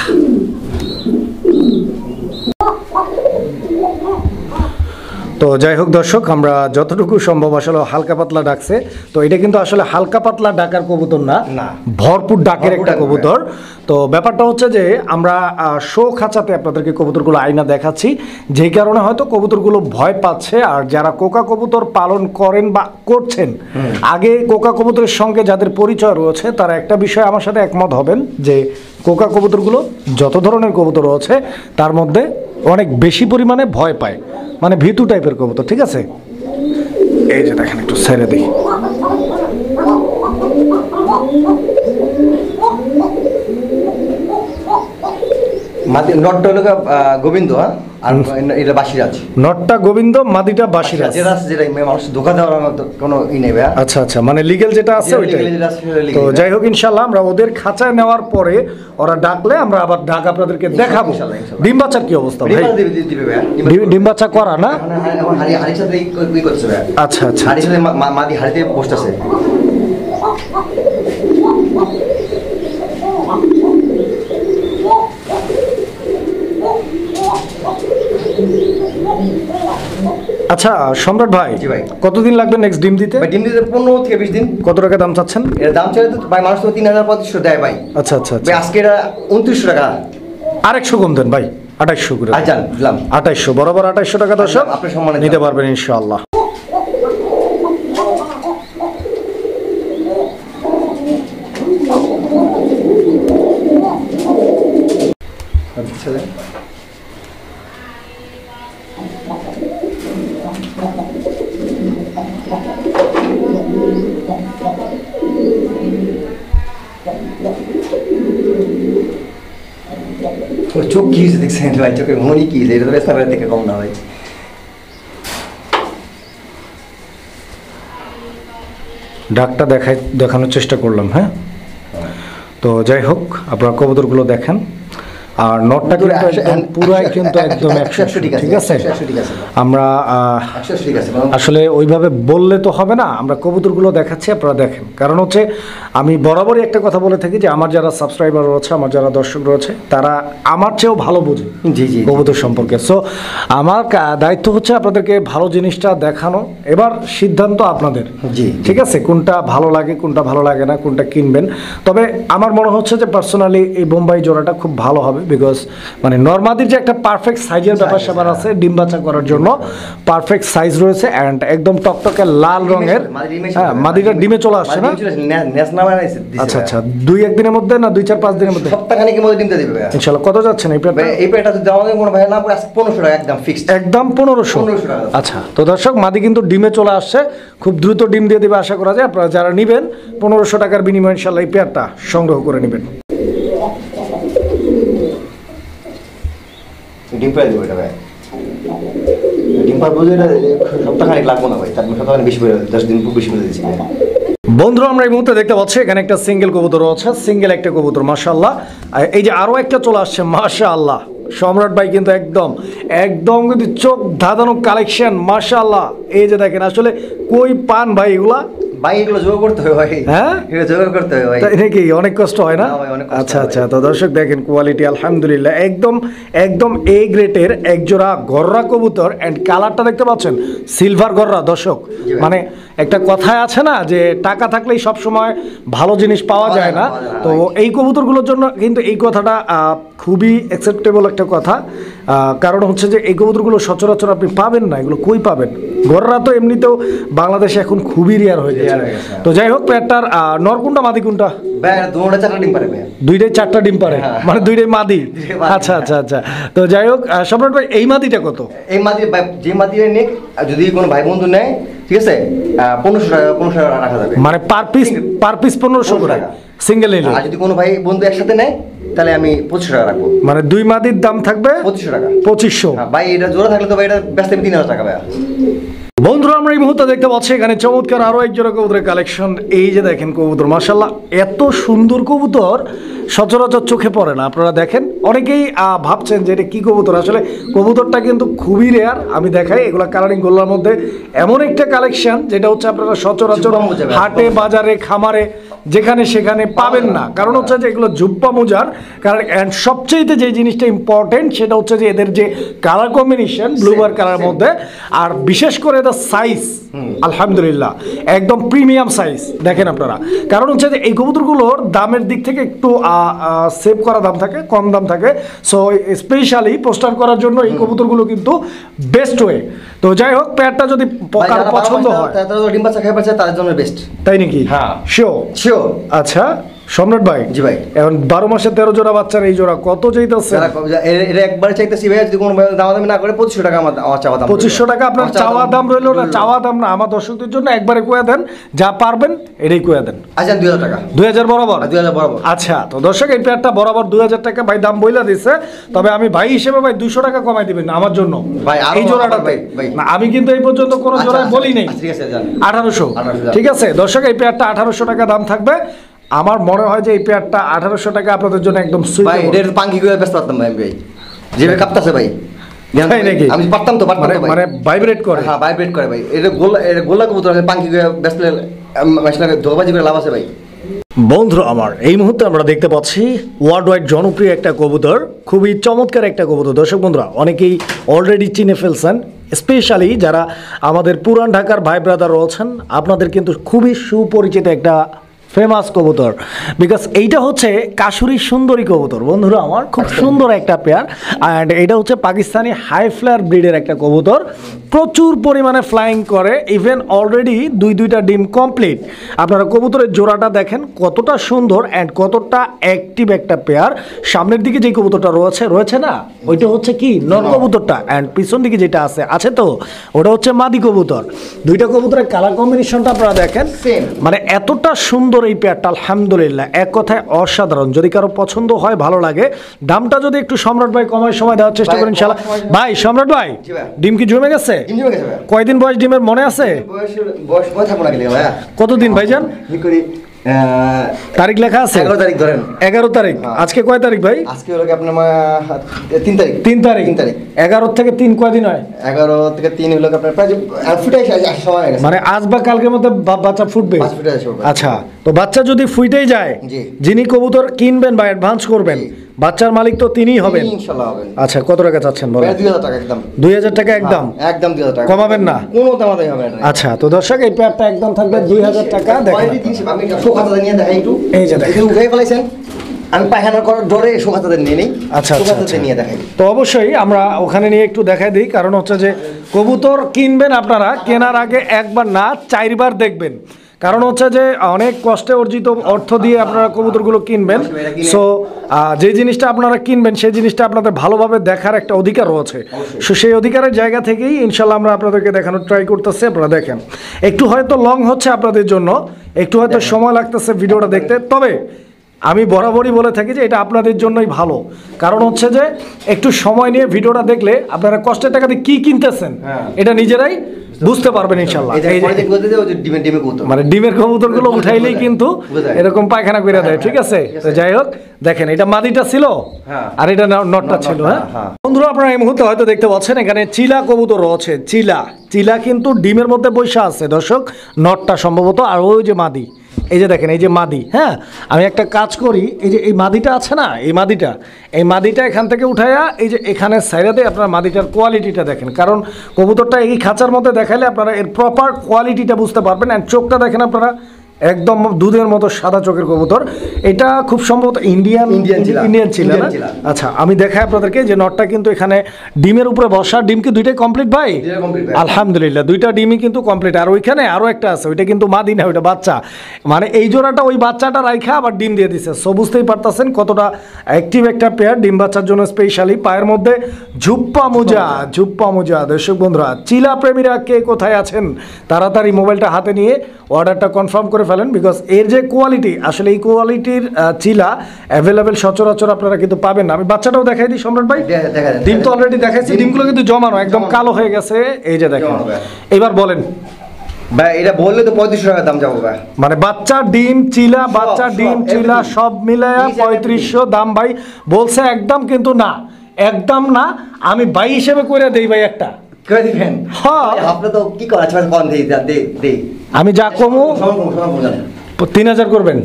তো যাই হোক দর্শক, আমরা যতটুকু সম্ভব আসলে হালকা পাতলা ডাকছে। তো এটা কিন্তু আসলে হালকা পাতলা ডাকার কবুতর না, ভরপুর ডাকের একটা কবুতর। তো ব্যাপারটা হচ্ছে যে আমরা শো খাঁচাতে আপনাদেরকে কবুতরগুলো আয়না দেখাচ্ছি, যেই কারণে হয়তো কবুতরগুলো ভয় পাচ্ছে। আর যারা কোকা কবুতর পালন করেন বা করছেন, আগে কোকা কবুতরের সঙ্গে যাদের পরিচয় রয়েছে তারা একটা বিষয় আমার সাথে একমত হবেন যে কোকা কবুতরগুলো যত ধরনের কবুতর রয়েছে তার মধ্যে অনেক বেশি পরিমাণে ভয় পায়, মানে ভীতু টাইপের কবুতর, ঠিক আছে? এই যে দেখেন, একটু ছেড়ে দিই। নটটা হলো গোবিন্দ, আর এটা বাসিরাজ। নটটা গোবিন্দ, মাদিটা বাসিরাজ। যেটা মানুষ ধোকা দেওয়ার কোনো ই নেই। আচ্ছা আচ্ছা, মানে লিগ্যাল যেটা আছে ওইটাই। তো যাই হোক, ইনশাআল্লাহ আমরা ওদের খাঁচায় নেওয়ার পরে ওরা ডাকলে আমরা আবার ডাক আপনাদেরকে দেখাবো। ডিম বাচ্চার কি অবস্থা ভাই? ডিম বাচ্চা করা না? আচ্ছা আচ্ছা, মাদি হাড়িতে বসতেছে। আচ্ছা সম্রাট ভাই, কতদিন লাগবে নেক্সট ডিম দিতে? ডিম দিতে 15 থেকে 20 দিন। কত টাকা দাম চাচ্ছেন? এর দাম চাইলে তো ভাই মানুষ তো 3500 দেয় ভাই। আচ্ছা আচ্ছা, আজকে এটা 2900 টাকা। আর 100 কম দেন ভাই, 2800 করে। আচ্ছা দিলাম 2800, বরাবর 2800 টাকা দর্শক আপনি সম্মানে নিতে পারবেন ইনশাআল্লাহ। চোখ কি হয়েছে দেখছেন ভাই? চোখের মনি কি হয়েছে? এটা তো বেসার থেকে কম না ভাই। ডাকটা দেখানোর চেষ্টা করলাম। হ্যাঁ, তো যাই হোক আপনারা কবুতরগুলো দেখেন। আর নটটা কিন্তু একদম পুরাই কিন্তু একদম 100 ঠিক আছে। আমরা আসলে ওইভাবে বললে তো হবে না, আমরা কবুতরগুলো দেখাচ্ছি, আপনারা দেখেন। কারণ হচ্ছে আমি বরাবরই একটা কথা বলে থাকি যে আমার যারা সাবস্ক্রাইবার রয়েছে, আমার যারা দর্শক রয়েছে, তারা আমার চেয়েও ভালো বোঝে কবুতর সম্পর্কে। সো আমার দায়িত্ব হচ্ছে আপনাদেরকে ভালো জিনিসটা দেখানো, এবার সিদ্ধান্ত আপনাদের। ঠিক আছে, কোনটা ভালো লাগে কোনটা ভালো লাগে না, কোনটা কিনবেন। তবে আমার মনে হচ্ছে যে পার্সোনালি এই বোম্বাই জোড়াটা খুব ভালো হবে, বিকজ মানে নরমাদির যে একটা পারফেক্ট সাইজের ব্যাপার স্যাপার আছে ডিম বাচ্চা করার জন্য, পারফেক্ট সাইজ রয়েছে অ্যান্ড একদম টকটকে লাল রঙের। হ্যাঁ, মাদিটা ডিমে চলে আসছে না? আচ্ছা আচ্ছা, 2-1 দিনের মধ্যে না 2-4-5 দিনের মধ্যে? সপ্তাহখানেকের মধ্যে ডিম দিয়ে দিবে ইনশাআল্লাহ। কত যাচ্ছেন এই পেয়ারটা? এই পেয়ারটা যদি আমাদের কোনো ভাই না করে 1500 টাকা একদম ফিক্সড, একদম 1500 টাকা। আচ্ছা, তো দর্শক মাদি কিন্তু ডিমে চলে আসছে, খুব দ্রুত ডিম দিয়ে দেবে আশা করা যায়। আপনারা যারা নেবেন 1500 টাকার বিনিময়ে ইনশাআল্লাহ এই পেয়ারটা সংগ্রহ করে নেবেন। ডিম পাই দেবো এটা ভাই, ডিম পার বুঝে এটা সপ্তাহখানেক লাগবো না ভাই, তার সপ্তাহখানে বেশি করে 10 দিন খুব বেশি করে দিচ্ছি ভাই। বন্ধুরা, আমরা এই মুহূর্তে দেখতে পাচ্ছি এখানে একটা সিঙ্গেল কবুতর আছে, সিঙ্গেল একটা কবুতর মাশাআল্লাহ। আর এই যে আরো একটা চলে আসছে মাশাআল্লাহ, সম্রাট ভাই কিন্তু একদম একদম কিন্তু চোখ ধাঁধানো কালেকশন মাশাআল্লাহ। এই যে দেখেন, আসলে কই পান ভাই এগুলা? ভাই এগুলো জোগাড় করতে হবে ভাই, হ্যাঁ এটা জোগাড় করতে হবে ভাই। তাই নাকি? অনেক কষ্ট হয় না? আচ্ছা আচ্ছা, তো দর্শক দেখেন কোয়ালিটি আলহামদুলিল্লাহ একদম একদম এ গ্রেডের একজোড়া গররা কবুতর। অ্যান্ড কালারটা দেখতে পাচ্ছেন সিলভার গররা। দর্শক মানে একটা কথায় আছে না যে টাকা থাকলেই সব সময় ভালো জিনিস পাওয়া যায় না, তো এই কবুতরগুলোর জন্য কিন্তু এই কথাটা খুবই অ্যাকসেপ্টেবল একটা কথা। কারণ হচ্ছে যে এই কবুতরগুলো সচরাচর আপনি পাবেন না, এগুলো কই পাবেন? গররা তো এমনিতেও বাংলাদেশে এখন খুবই রেয়ার হয়ে গেছে। তো যাই হোক, পেয়ারটার নর কোনটা মাদি কোনটা? দুইটাই 4টা ডিম পারে, মানে দুইটাই মাদি। আচ্ছা আচ্ছা আচ্ছা, তো যাই হোক সম্রাট ভাই এই মাদিটা কত? এই মাদি যে মাদিটা নিক যদি কোনো ভাই বন্ধু নেয়, ঠিক আছে, 1500 টাকা রাখা যাবে, মানে পার পিস 1500 করে সিঙ্গেল নিলে। আর যদি কোনো ভাই বন্ধু একসাথে নেয় তাহলে আমি 2500 টাকা রাখবো। মানে দুই মাদির দাম থাকবে 2500 টাকা। 2500 ভাই এটা জোড়া থাকলে তো ভাই এটা বেচতে 3000 টাকা ভাই। বন্ধুরা, আমরা এই মুহূর্তে দেখতে পাচ্ছি এখানে চমৎকার আরো এক জোড়া কবুতরের কালেকশন। এই যে দেখেন কবুতর মাশাআল্লাহ, এত সুন্দর কবুতর সচরাচর চোখে পড়ে না। আপনারা দেখেন, অনেকেই ভাবছেন যে এটা কি কবুতর, আসলে কবুতরটা কিন্তু খুবই রেয়ার। আমি দেখাই, এগুলা কালারিং গোল্লার মধ্যে এমন একটা কালেকশন যেটা হচ্ছে আপনারা সচরাচর হাটে বাজারে খামারে যেখানে সেখানে পাবেন না। কারণ হচ্ছে যে এগুলো জুব্বা মোজার কারণ। অ্যান্ড সবচেয়ে যে জিনিসটা ইম্পর্টেন্ট সেটা হচ্ছে যে এদের যে কালার কম্বিনেশন ব্লুবার কালার মধ্যে, আর বিশেষ করে এদের সাইজ আলহামদুলিল্লাহ একদম প্রিমিয়াম সাইজ। দেখেন আপনারা, কারণ হচ্ছে যে এই কবুতরগুলোর দামের দিক থেকে একটু সেভ করা দাম থাকে, কম দাম থাকে। সো স্পেশালি পোস্টার করার জন্য এই কবুতরগুলো কিন্তু বেস্ট ওয়ে। তো যাই হোক, পেয়ারটা যদি পছন্দ হয়, ডিম বাচ্চা খাই পাচ্ছে তার জন্য বেস্ট। তাই নাকি? হ্যাঁ, শিওর। আচ্ছা সম্রাট ভাই, জি ভাই, এখন 12 মাসে 13 জোড়া বাচ্চার এই জোড়া কত চাইতেছে? এটা একবারে চাইতেছি ভাই, যদি কোনো দামাদামি না করে 2500 টাকা আমার চাওয়া দাম। 2500 টাকা আপনার চাওয়া দাম রইলো না? চাওয়া দাম না, আমার দর্শকদের জন্য একবারে কয়ে দেন, যা পারবেন এটাই কয়ে দেন। আচ্ছা 2000 টাকা। 2000 বরাবর? 2000 বরাবর। আচ্ছা, তো দর্শক এই পেয়ারটা বরাবর 2000 টাকা ভাই দাম বইলা দিছে। তবে আমি ভাই হিসেবে ভাই 200 টাকা কমাই দিবেন আমার জন্য ভাই এই জোড়াটা। না, আমি কিন্তু এই পর্যন্ত কোনো জোড়ায় বলি নাই। ঠিক আছে, 1800। ঠিক আছে দর্শক, এই পেয়ারটা 1800 টাকা দাম থাকবে। আমার মনে হয় যে এই পেয়ারটা 1800 টাকা আপনাদের জন্য একদম সুইট। ভাই এর পাঙ্কি করে ব্যস্ত পারতাম ভাই, ভাই যেভাবে কাঁপতাছে ভাই, আমি পারতাম তো, মানে ভাইব্রেট করে। হ্যাঁ ভাইব্রেট করে ভাই, এটা গোলা কবুতর আছে, পাঙ্কি করে ব্যস্ত মেশিনাকে ধোকাবাজি করে লাভ আছে ভাই। বন্ধুরা আমার, এই মুহূর্তে আমরা দেখতে পাচ্ছি ওয়ার্ল্ড ওয়াইড জনপ্রিয় একটা কবুতর, খুবই চমৎকার একটা কবুতর। দর্শক বন্ধুরা অনেকেই অলরেডি চিনে ফেলছেন, স্পেশালি যারা আমাদের পুরান ঢাকার ভাই ব্রাদার রয়েছেন, আপনাদের কিন্তু খুবই সুপরিচিত একটা ফেমাস কবুতর। বিকজ এইটা হচ্ছে কাশুরি সুন্দরী কবুতর। বন্ধুরা আমার, খুব সুন্দর একটা পেয়ার। অ্যান্ড এটা হচ্ছে পাকিস্তানি হাই ফ্লায়ার ব্রিডের একটা কবুতর, প্রচুর পরিমাণে ফ্লাইং করে, ইভেন অলরেডি 2টা ডিম কমপ্লিট। আপনারা কবুতরের জোড়াটা দেখেন কতটা সুন্দর অ্যান্ড কতটা অ্যাক্টিভ একটা পেয়ার। সামনের দিকে যে কবুতরটা রয়েছে না, ওইটা হচ্ছে কি নর কবুতরটা, অ্যান্ড পিছন দিকে যেটা আছে তো ওটা হচ্ছে মাদি কবুতর। 2টা কবুতরের কালার কম্বিনেশনটা আপনারা দেখেন, মানে এতটা সুন্দর এই পেয়ারটা আলহামদুলিল্লাহ, এক কথায় অসাধারণ। যদি কারো পছন্দ হয়, ভালো লাগে, দামটা যদি একটু সম্রাট ভাই কমায় সময় দেওয়ার চেষ্টা করেন ইনশাআল্লাহ। ভাই সম্রাট ভাই, ডিম কি জমে গেছে? কয়দিন বয়স ডিমের মনে আছে? বয়স থাকবো না, কতদিন ভাইজান? তারিখ লেখা আছে 11 তারিখ ধরেন। 11 তারিখ। আজকে কয় তারিখ ভাই? আজকে হলো কি আপনার 3 তারিখ। 3 তারিখ। 3 তারিখ। 11 থেকে 3 কয়দিন হয়? 11 থেকে 3 হলো কি আপনার প্রায় ফুটে আসা সময় হয়ে গেছে। মানে আজ বা কালকের মধ্যে বাচ্চা ফুটবে? বাচ্চা ফুটে আসবে। আচ্ছা, তো বাচ্চা যদি ফুটেই যায়, জি। যিনি কবুতর কিনবেন বা অ্যাডভান্স করবেন, বাচ্চার মালিক তো তিনিই হবেন। ইনশাআল্লাহ হবেন। আচ্ছা, কত টাকা চাচ্ছেন বলেন? 2000 টাকা একদম। 2000 টাকা একদম? একদম 2000 টাকা। কমাবেন না? কোনো দামাদামি হবে না। আচ্ছা, তো দর্শক এই পেয়ারটা একদম থাকবে 2000 টাকা। দেখেন কোয়ালিটি জিনিস আমি শোকাতে নিয়ে দেখাই একটু। এই যে দেখেন। উঠে ফেলাইছেন, আমি পায়খানা করার ডরে শোকাতে নিয়ে নেই। আচ্ছা, শোকাতে নিয়ে দেখাই। তো অবশ্যই আমরা ওখানে নিয়ে একটু দেখাই দিই, কারণ হচ্ছে যে কবুতর কিনবেন আপনারা, কেনার আগে একবার না 4 বার দেখবেন। কারণ হচ্ছে যে অনেক কষ্টে অর্জিত অর্থ দিয়ে আপনারা কবুতরগুলো কিনবেন। সো যে জিনিসটা আপনারা কিনবেন সেই জিনিসটা আপনাদের ভালোভাবে দেখার একটা অধিকার রয়েছে। সো সেই অধিকারের জায়গা থেকেই ইনশাল্লাহ আমরা আপনাদেরকে দেখানোর ট্রাই করতেছি। আপনারা দেখেন, একটু হয়তো লং হচ্ছে আপনাদের জন্য, একটু হয়তো সময় লাগতেছে ভিডিওটা দেখতে, তবে আমি বরাবরই বলে থাকি যে এটা আপনাদের জন্যই ভালো। কারণ হচ্ছে যে একটু সময় নিয়ে ভিডিওটা দেখলে আপনারা কষ্টের টাকা দিয়ে কি কিনতেছেন এটা নিজেরাই বুঝতে পারবেন ইনশাল্লাহ। মানে ডিমের কবুতরগুলো উঠাইলেই কিন্তু এরকম পায়খানা করে দেয়। ঠিক আছে, তো যাই হোক, দেখেন এটা মাদিটা ছিল আর এটা নটটা ছিল। হ্যাঁ বন্ধুরা, আপনারা এই মুহূর্তে হয়তো দেখতে পাচ্ছেন এখানে চিলা কবুতর রয়েছে। চিলা কিন্তু ডিমের মধ্যে বৈশা আছে দর্শক, নটটা সম্ভবত, আর ওই যে মাদি, এই যে দেখেন এই যে মাদি। হ্যাঁ, আমি একটা কাজ করি, এই যে এই মাদিটা আছে না, এই মাদিটা এখান থেকে উঠাইয়া এই যে এখানে সাইডাতে আপনারা মাদিটার কোয়ালিটিটা দেখেন। কারণ কবুতরটা এই খাঁচার মধ্যে দেখাইলে আপনারা এর প্রপার কোয়ালিটিটা বুঝতে পারবেন। অ্যান্ড চোখটা দেখেন আপনারা, একদম দুধের মতো সাদা চোখের কবুতর। এটা খুব সম্ভবত ইন্ডিয়ান ছিল না? আচ্ছা, আমি দেখাই আপনাদেরকে যে নটটা কিন্তু এখানে ডিমের উপরে বসা। ডিম কি দুইটাই কমপ্লিট ভাই? আলহামদুলিল্লাহ, দুইটা ডিমই কিন্তু কমপ্লিট। আর ওইখানে আরও একটা আছে, ওইটা কিন্তু মাদি না, ওইটা বাচ্চা। মানে এই জোড়াটা ওই বাচ্চাটা রাইখা আবার ডিম দিয়ে দিছে। সো বুঝতেই পারতেছেন কতটা অ্যাক্টিভ একটা পেয়ার। ডিম বাচ্চার জন্য স্পেশালি। পায়ের মধ্যে ঝুপ্পা মোজা। দর্শক বন্ধুরা, চিলা প্রেমীরা কে কোথায় আছেন, তাড়াতাড়ি মোবাইলটা হাতে নিয়ে অর্ডারটা কনফার্ম করে ফেলেন। বিকজ এর যে কোয়ালিটি, আসলে এই কোয়ালিটির চিলা অ্যাভেলেবেল সচরাচর আপনারা কিন্তু পাবেন না। আমি বাচ্চাটাও দেখাই দিই সম্রাট ভাই। ডিম তো অলরেডি দেখাইছি, ডিমগুলো কিন্তু জমানো, একদম কালো হয়ে গেছে। এই যে দেখেন, এবার বলেন ভাই, এটা বললে তো 3500 টাকা দাম যাবো ভাই। মানে বাচ্চা ডিম চিলা সব মিলায়া 3500 দাম ভাই বলছে। একদম কিন্তু না, একদম না, আমি বাই হিসেবে করে দেই ভাই একটা করে দিবেন। হ্যাঁ, আপনি তো কি করা আছে কোন দেই আমি যা কমু 3000 করবেন।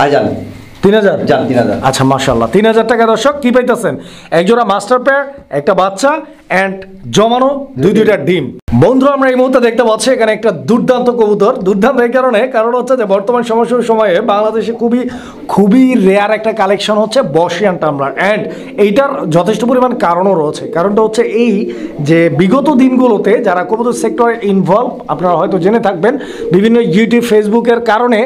আর জানেন 3000 জান 3000। আচ্ছা, মাশাআল্লাহ, 3000 টাকা দর্শক কি পাইতেছেন? একজোড়া মাস্টার পেয়ার, একটা বাচ্চা, অ্যান্ড জমানো দুইটা ডিম। বন্ধুরা, আমরা এই মুহূর্তে দেখতে পাচ্ছি এখানে একটা দুর্দান্ত কবুতর। দুর্দান্ত এই কারণ হচ্ছে যে বর্তমান সময়ে বাংলাদেশে খুবই রেয়ার একটা কালেকশন হচ্ছে বর্ষিয়ান টাম্বলার। অ্যান্ড এইটার যথেষ্ট পরিমাণ কারণও রয়েছে। কারণটা হচ্ছে এই যে বিগত দিনগুলোতে যারা কবুতর সেক্টরে ইনভলভ, আপনারা হয়তো জেনে থাকবেন, বিভিন্ন ইউটিউব ফেসবুকের কারণে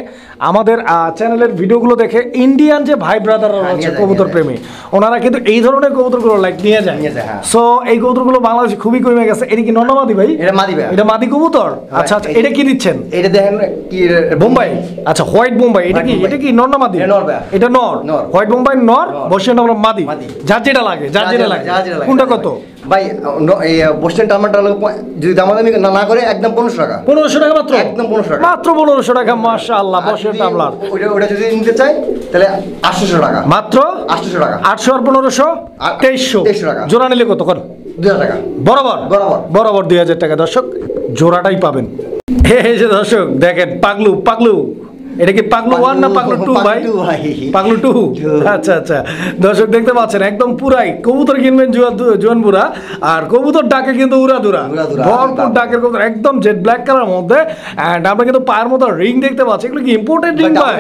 আমাদের চ্যানেলের ভিডিওগুলো দেখে ইন্ডিয়ান যে ভাই ব্রাদাররা রয়েছে কবুতর প্রেমী, ওনারা কিন্তু এই ধরনের কবুতরগুলো লাইক নিয়ে যায়। সো এই কবুতরগুলো বাংলাদেশে খুবই কমে গেছে। এটা কি নন্নমাদি ভাই? এটা মাদি ভাই। এটা মাদি কবুতর? আচ্ছা, এটা কি দিচ্ছেন? এটা দেখেন কি বোম্বাই। আচ্ছা, হোয়াইট বোম্বাই। এটা কি নন্নমাদি? এটা নর। হোয়াইট বোম্বাই নর, বর্ষিয়ান টাম্বলার মাদি। যার যেটা লাগে। কোনটা কত ভাই? এই বর্ষিয়ান টাম্বলারটা যদি দামাদামি না করে একদম 1500 টাকা। 1500 টাকা মাত্র? একদম 1500 টাকা মাত্র 1500 টাকা। মাশাআল্লাহ, বর্ষিয়ান টাম্বলার। ওটা যদি নিতে চাই তাহলে 800 টাকা। মাত্র 800 টাকা। 800 আর 1500 2300 টাকা। জোড়া নিলে কত? 2000 টাকা। বরাবর 2000 টাকা দর্শক, জোড়াটাই পাবেন। এই যে দর্শক দেখেন, পাগলু। এটা কি পাগলু 1 না পাগলু 2 ভাই? পাগলু 2। আচ্ছা, দর্শক দেখতে পাচ্ছেন একদম পুরাই কবুতর কিনবেন জোয়ান বুড়া, আর কবুতর ডাকে কিন্তু উড়াদুরা, ভরপুর ডাকের কবুতর, একদম জেড ব্ল্যাক কালার মধ্যে। এন্ড আমরা কিন্তু পায়ের মতো রিং দেখতে পাচ্ছি। এগুলো কি ইম্পোর্টেড রিং ভাই?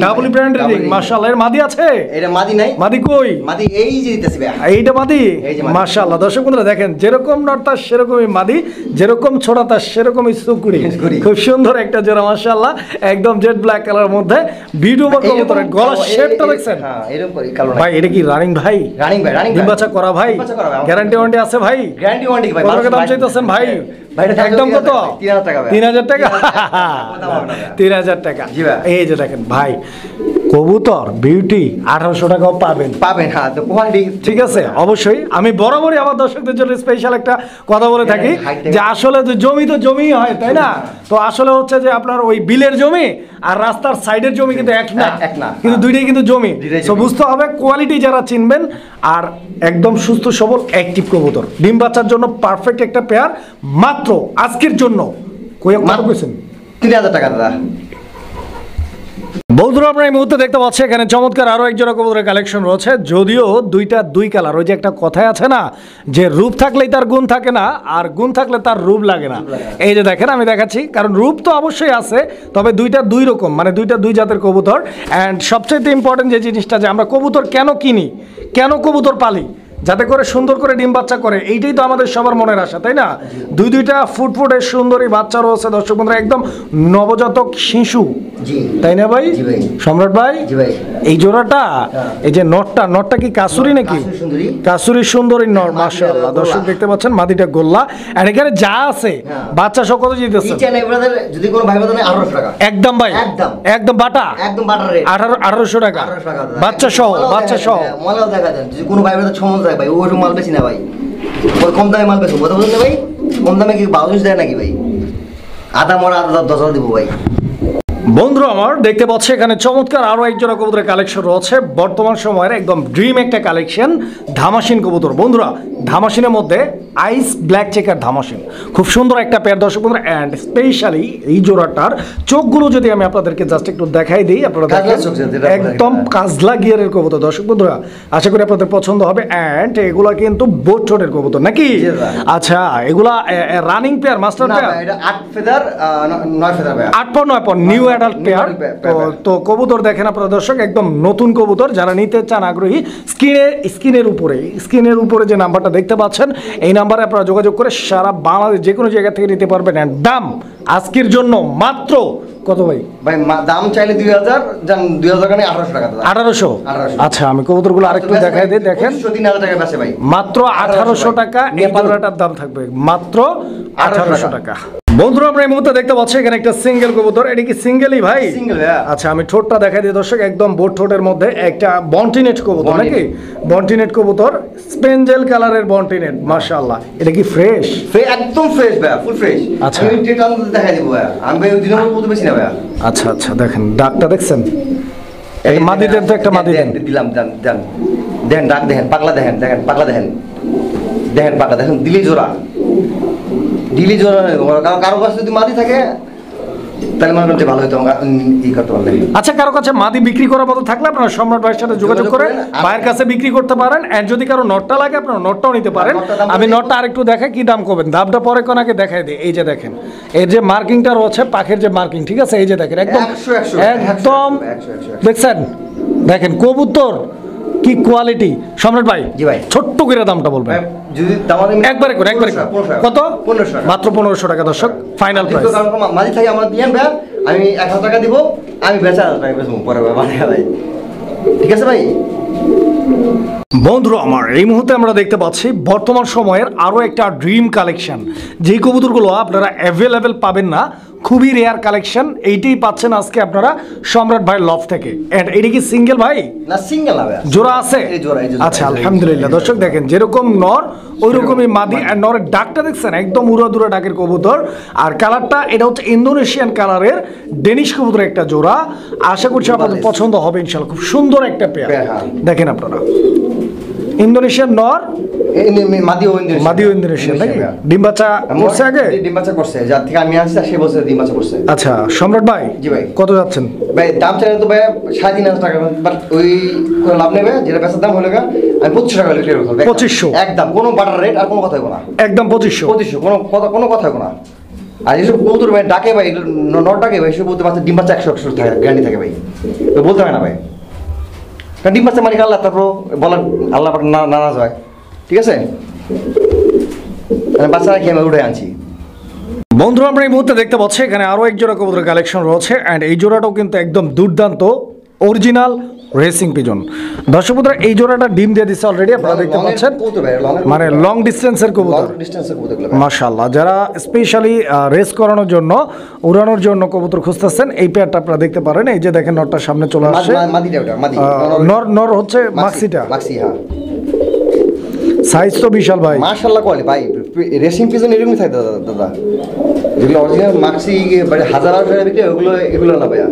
ডাবল ব্র্যান্ডের রিং। মাশাআল্লাহ, এর মাদি আছে? এটা মাদি নাই। মাদি কই? মাদি এই যে দিতেছি ভাই। এইটা মাদি? মাশাআল্লাহ, দর্শক বন্ধুরা দেখেন, যেরকম নটতা সেরকমই মাদি, যেরকম ছোড়াতা সেরকমই সুকুরি। খুব সুন্দর একটা জোড়া মাশাআল্লাহ, একদম জেড ব্ল্যাক কালার মধ্যে। ভিডিও কবুতরের গলার শেপটা দেখছেন? হ্যাঁ, এরকম কালো ভাই। এটা কি রানিং ভাই? রানিং ডিম বাচ্চা করা ভাই? গ্যারান্টি ওয়ারেন্টি আছে ভাই? গ্যারান্টি ওয়ারেন্টি ভাই। কত টাকা দাম চাইতেছেন ভাই? একদম কত? 3000 টাকা ভাই। 3000 টাকা। 3000 টাকা। এই যে দেখেন ভাই, কবুতর বিউটি 1800 টাকাও পাবেন। হ্যাঁ, তো কোয়ালিটি ঠিক আছে, অবশ্যই আমি বরাবরই আমার দর্শকদের জন্য স্পেশাল একটা কথা বলে থাকি যে আসলে তো জমি হয়, তাই না? তো আসলে হচ্ছে যে আপনার ওই বিলের জমি আর রাস্তার সাইডের জমি কিন্তু এক না, কিন্তু দুইটাই কিন্তু জমি। তো বুঝতে হবে কোয়ালিটি যারা চিনবেন, আর একদম সুস্থ সবল অ্যাক্টিভ কবুতর ডিম বাচ্চার জন্য পারফেক্ট একটা পেয়ার। মাত্র আজকের জন্য কত কইছেন? 3000 টাকা দাদা। বন্ধুরা আমরা এই মুহূর্তে দেখতে পাচ্ছি এখানে চমৎকার আরো এক জোড়া কবুতরের কালেকশন রয়েছে, যদিও দুই কালার। ওই যে একটা কথাই আছে না যে রূপ থাকলেই তার গুণ থাকে না, আর গুণ থাকলে তার রূপ লাগে না। এই যে দেখেন আমি দেখাচ্ছি, কারণ রূপ তো অবশ্যই আছে, তবে দুই রকম, মানে দুই জাতের কবুতর। অ্যান্ড সবচেয়ে ইম্পর্টেন্ট যে জিনিসটা, যে আমরা কবুতর কেন কিনি, কেন কবুতর পালি, যাতে করে সুন্দর করে ডিম বাচ্চা করে, এইটাই তো আমাদের সবার মনের আশা, তাই না? দুইটা ফুটফুটে সুন্দরী বাচ্চা রয়েছে দর্শক বন্ধুরা, একদম নবজাতক শিশু, তাই না ভাই? সম্রাট ভাই, এই জোড়াটা, এই যে নটটা কি কাসুরি নাকি? কাসুরি সুন্দরী নর, মাশাআল্লাহ। দর্শক দেখতে পাচ্ছেন মাদিটা গোল্লা, আর এখানে যা আছে বাচ্চা সব কত জিতেছে? যদি কোনো ভাই বোন 1800 টাকা একদম ভাই, একদম বাটা রেট, 1800 টাকা বাচ্চা সহ। মলাও দেখা দেন, যদি কোনো ভাই বোন সমস্যা ভাই, ওই মাল বেশি না ভাই, ওই কম দামে মাল বেশি, কথা বলতে ভাই, কম দামে কি 1200 দেয় নাকি ভাই? আধা মরা আধা 10 দিব ভাই। বন্ধুরা আমার দেখতে পাচ্ছি এখানে চমৎকার আরো এক জোড়া কবুতরের কালেকশন রয়েছে, বর্তমান সময়ের একদম ড্রিম একটা কালেকশন, ধামাসিন কবুতর। বন্ধুরা ধামাসিনের মধ্যে আইস ব্ল্যাক চেকার ধামাসিন, খুব সুন্দর একটা পেয়ার দর্শক বন্ধুরা। অ্যান্ড স্পেশালি এই জোড়াটার চোখগুলো যদি আমি আপনাদেরকে জাস্ট একটু দেখাই দিই, আপনারা দেখেন একদম কাজলা গিয়ারের কবুতর দর্শক বন্ধুরা, আশা করি আপনাদের পছন্দ হবে। অ্যান্ড এগুলা কিন্তু বোট ছোটের কবুতর নাকি? আচ্ছা, এগুলা running pair, master pair, 8 feather 9 feather ভাই, 8 পর 9 পর নিউ অ্যাডাল্ট পেয়ার। তো কবুতর দেখেন আপনারা দর্শক, একদম নতুন কবুতর। যারা নিতে চান আগ্রহী, স্ক্রিনের উপরে যে নাম্বারটা দেখতে পাচ্ছেন, এই নাম্বারে আপনারা যোগাযোগ করে সারা বাংলাদেশ যে কোনো জায়গা থেকে নিতে পারবেন। এন্ড দাম আজকের জন্য মাত্র কত ভাই? দাম চাইলে 2000, জান 2000 কানে 1800 টাকা দাদা। 1800। আচ্ছা, আমি কবুতরগুলো আরেকটু দেখাই দিই, দেখেন 3000 টাকা বেচে ভাই, মাত্র 1800 টাকা এই জোড়াটার দাম থাকবে, মাত্র 1800 টাকা। বন্ধুরা আমরা এই মুহূর্তে দেখতে পাচ্ছি এখানে একটা সিঙ্গেল কবুতর, এটা কি সিঙ্গেলই ভাই? সিঙ্গেল। আচ্ছা, আমি ঠোঁটটা দেখাই দিই দর্শক, একদম বোট ঠোঁটের মধ্যে একটা বন্টিনেট কবুতর নাকি? বন্টিনেট কবুতর, স্পেঞ্জেল কালারের বন্টিনেট, মাশাআল্লাহ। এটা কি ফ্রেশ? একদম ফ্রেশ ভাই, ফুল ফ্রেশ। আচ্ছা, আমি টেটান দেখাই দিব ভাই, আমি ভাই দিনের মতো বেশি না ভাই। আচ্ছা আচ্ছা, দেখেন ডাকটা দেখছেন, এই মাদিদের তো একটা মাদি দিলাম, দেন ডাক দেখেন, পাগলা দেখেন, পাগলা দেখেন, পাগলা দেখেন, দিলি জোড়া কারো কাছে যদি মাদি থাকে তাহলে মনে করতে ভালো হতো, ই করতে পারলে। আচ্ছা, কারো কাছে মাদি বিক্রি করার মতো থাকলে আপনারা সম্রাট ভাইয়ের সাথে যোগাযোগ করে ভাইয়ের কাছে বিক্রি করতে পারেন। আর যদি কারো নটটা লাগে আপনারা নটটাও নিতে পারেন। আমি নটটা আরেকটু দেখাই, কি দাম করবেন, দামটা পরে কোন আগে দেখাই দিই। এই যে দেখেন, এর যে মার্কিংটা রয়েছে, পাখের যে মার্কিং, ঠিক আছে, এই যে দেখেন একদম দেখছেন, দেখেন কবুতর কি কোয়ালিটি। সম্রাট ভাই, জি ভাই, ছোট্ট করে দামটা বলবেন যদি একবারে করে কত? 1500, মাত্র 1500 টাকা দর্শক, ফাইনাল প্রাইস। মাঝে থেকে আমরা দিয়েন ভাই, আমি 1000 টাকা দিব, আমি বেচা 1000 টাকা বেচবো পরে ভাই, ঠিক আছে ভাই? বন্ধুরা আমার এই মুহূর্তে আমরা দেখতে পাচ্ছি বর্তমান সময়ের আরো একটা ড্রিম কালেকশন, যেই কবুতরগুলো আপনারা অ্যাভেলেবেল পাবেন না, খুবই রেয়ার কালেকশন। এইটাই পাচ্ছেন আজকে আপনারা সম্রাট ভাই লফ থেকে। এন্ড এটা কি সিঙ্গেল ভাই? না, সিঙ্গেল হবে, জোড়া আছে। আচ্ছা, আলহামদুলিল্লাহ দর্শক, দেখেন যেরকম নর ওই রকমই মাদি। আর নরের ডাকটা দেখছেন, একদম উড়াদুরা ডাকের কবুতর। আর কালারটা এটা হচ্ছে ইন্দোনেশিয়ান কালারের ডেনিশ কবুতরের একটা জোড়া। আশা করছি আপনাদের পছন্দ হবে ইনশাআল্লাহ, খুব সুন্দর একটা পেয়ার। দেখেন আপনারা, ইন্দোনেশিয়ান নর, মাদিও ইন্দোনেশিয়ান নাকি? ডিম বাচ্চা করছে আগে? ডিম বাচ্চা করছে, যার থেকে আমি আসছি সেই বছর ডিম বাচ্চা করছে। আচ্ছা সম্রাট ভাই, জি ভাই, কত যাচ্ছেন ভাই? দাম চাইলে তো ভাই 3500 টাকা, বাট ওই কোনো লাভ নেবে, যেটা বেচার দাম হলো আমি 2500 টাকা লিটার করব। 2500 একদম, কোনো বাটার রেট আর কোনো কথা হবে না, একদম 2500 কোনো কথা হবে না। আর এইসব কবুতর ভাই ডাকে ভাই, নট ডাকে ভাই, সব বলতে পারছে ডিম বাচ্চা 100 থাকে, গ্যারান্টি থাকে ভাই, বলতে হয় না ভাই। কারণ ডিম বাচ্চা মালিক আল্লাহ, তারপর বলার আল্লাহ নারাজ হয়, ঠিক আছে? বাচ্চারা খেয়ে আমি উঠে আনছি। বন্ধুরা আমরা এই মুহূর্তে দেখতে পাচ্ছি এখানে আরো এক জোড়া কবুতরের কালেকশন রয়েছে। অ্যান্ড এই জোড়াটাও কিন্তু একদম দুর্দান্ত, অরিজিনাল রেসিং পিজন। দর্শক বন্ধুরা এই জোড়াটা ডিম দিয়ে দিচ্ছে অলরেডি, আপনারা দেখতে পাচ্ছেন, মানে লং ডিস্টেন্সের কবুতর। মাশাআল্লাহ, যারা স্পেশালি রেস করানোর জন্য, উড়ানোর জন্য কবুতর খুঁজতেছেন, এই পেয়ারটা আপনারা দেখতে পারেন। এই যে দেখেন নরটার সামনে চলে আসছে, নর নর হচ্ছে মাক্সিটা, সাইজ তো বিশাল ভাই, মাশাআল্লাহ কোয়ালিটি ভাই। রেসিং পিজন এরকমই থাকে দাদা, যেগুলো অরিজিনাল মাক্সি মানে 1000 বিক্রি এগুলো না ভাইয়া।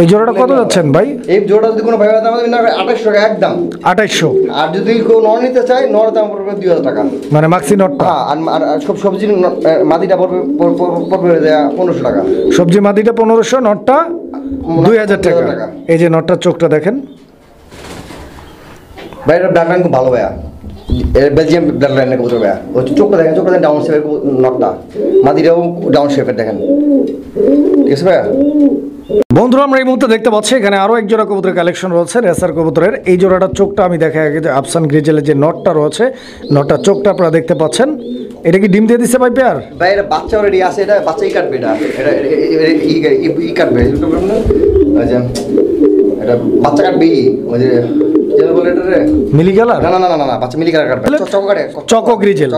এই জোড়াটা কত যাচ্ছেন ভাই? এই জোড়া যদি কোনো ভাই আমাদের 2800 টাকা একদম, 2800। আর যদি কেউ নর নিতে চায়, নর দাম পড়বে 2000 টাকা, মানে মাক্সি নটটা। হ্যাঁ, আর সব সবজি মাদিটা পড়বে 1500 টাকা। সবজি মাদিটা 1500, নটটা 2000 টাকা। এই যে নটটার চোখটা দেখেন ভাই, এটা ব্ল্যাক লাইন খুব ভালো ভাইয়া, বেলজিয়াম ব্ল্যাক লাইনের কবুতর ভাইয়া। ওই চোখটা দেখেন, চোখটা ডাউন শেপের নটটা, মাদিটাও ডাউন শেপের দেখেন, ঠিক আছে ভাইয়া। বন্ধুরা আমরা এই মুহূর্তে দেখতে পাচ্ছি এখানে আরো এক জোড়া কবুতরের কালেকশন রয়েছে, রেসার কবুতরের। এই জোড়াটার চোখটা আমি দেখা আগে যে আফসান গ্রিজেলের যে নটটা রয়েছে, নটটার চোখটা আপনারা দেখতে পাচ্ছেন। এটা কি ডিম দিয়ে দিচ্ছে ভাই পেয়ার? ভাই এটা বাচ্চা অলরেডি আছে, এটা বাচ্চাই কাটবে, এটা ই কাটবে, এটা বাচ্চা কাটবে, ওই যে মিলি কালার? না না না না, বাচ্চা মিলি কালার কাটবে, চকো গ্রিজেল।